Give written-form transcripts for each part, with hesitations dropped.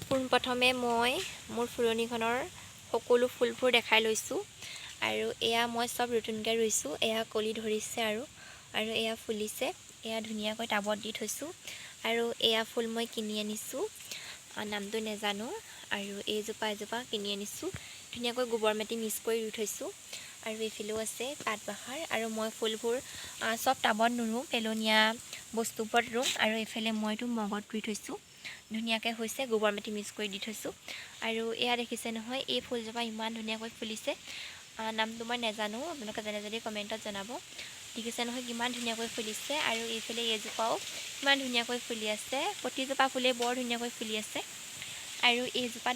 পোনপ্ৰথমে মই মোৰ ফুলনিখনৰ সকলো ফুলবোৰ দেখাই লৈছোঁ আৰু এয়া মই চব নতুনকৈ ৰুইছোঁ। এয়া কলি ধৰিছে আৰু এয়া ফুলিছে। এয়া ধুনীয়াকৈ টাবত দি থৈছোঁ আৰু এয়া ফুল মই কিনি আনিছোঁ, নামটো নেজানো। আৰু এজোপা কিনি আনিছোঁ, ধুনীয়াকৈ গোবৰ মাটি মিক্স কৰি ৰুই থৈছোঁ। আৰু এইফালেও আছে পাতবাহাৰ। আৰু মই ফুলবোৰ চব টাবত নুৰুওঁ, পেলনীয়া বস্তুৰ ওপৰত ৰুওঁ। আৰু এইফালে মইতো মগত ৰুই থৈছোঁ, ধুনীয়াকৈ হৈছে, গোবৰ মাটি মিক্স কৰি দি থৈছোঁ। আৰু এয়া দেখিছে নহয়, এই ফুলজোপা ইমান ধুনীয়াকৈ ফুলিছে, নামটো মই নেজানো, আপোনালোকে জানে যদি কমেণ্টত জনাব। দেখিছে নহয় কিমান ধুনীয়াকৈ ফুলিছে। আৰু এইফালে এইজোপাও ইমান ধুনীয়াকৈ ফুলি আছে, প্ৰতিজোপা ফুলেই বৰ ধুনীয়াকৈ ফুলি আছে। আৰু এইজোপা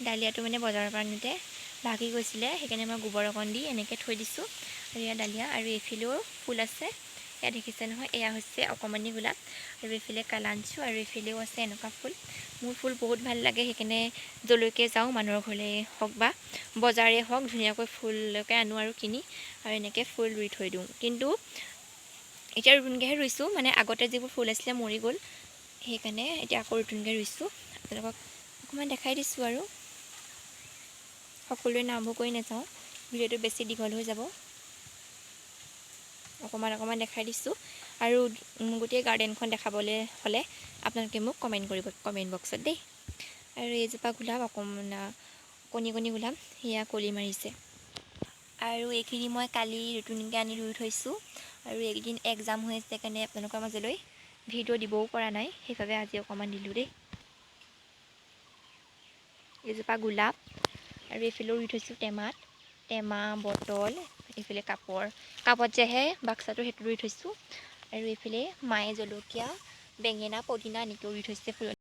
ডালিয়াটো মানে বজাৰৰ পৰা আনোতে ভাগি গৈছিলে, সেইকাৰণে মই গোবৰ অকণ দি এনেকৈ থৈ দিছোঁ। আৰু এয়া ডালিয়া। আৰু এইফালেও ফুল আছে, এয়া দেখিছে নহয়, এয়া হৈছে অকণমানি গোলাপ। আৰু এইফালে কালাঞ্চু। আৰু এইফালেও আছে এনেকুৱা ফুল। মোৰ ফুল বহুত ভাল লাগে, সেইকাৰণে যলৈকে যাওঁ, মানুহৰ ঘৰলৈ হওক বা বজাৰেই হওক, ধুনীয়াকৈ ফুলকে আনো আৰু কিনি, আৰু এনেকৈ ফুল ৰুই থৈ দিওঁ। কিন্তু এতিয়া নতুনকৈহে ৰুইছোঁ, মানে আগতে যিবোৰ ফুল আছিলে মৰি গ'ল, সেইকাৰণে এতিয়া আকৌ নতুনকৈ ৰুইছোঁ। আপোনালোকক অকণমান দেখাই দিছোঁ আৰু সকলোৱে নামবোৰ কৈ নাযাওঁ, ভিডিঅ'টো বেছি দীঘল হৈ যাব। অকণমান দেখাই দিছোঁ। আৰু গোটেই গাৰ্ডেনখন দেখাবলৈ হ'লে আপোনালোকে মোক কমেণ্ট কৰিব কমেণ্ট বক্সত দেই। আৰু এইজোপা গোলাপ অকণমান কণী গোলাপ, সেয়া কলি মাৰিছে। আৰু এইখিনি মই কালি নতুনকৈ আনি ৰুই থৈছোঁ। আৰু এইকেইদিন এক্সাম হৈ আছে, কাৰণে আপোনালোকৰ মাজলৈ ভিডিঅ' দিবও পৰা নাই, সেইবাবে আজি অকণমান দিলোঁ দেই। এইজোপা গোলাপ। আৰু এইফালেও ৰুই থৈছোঁ টেমা, বটল, এইফালে কাপত যে আহে বাক্সাটো, সেইটো ৰুই থৈছোঁ। আৰু এইফালে মায়ে জলকীয়া, বেঙেনা, পদিনা এনেকৈও ৰুই থৈছে ফুলত।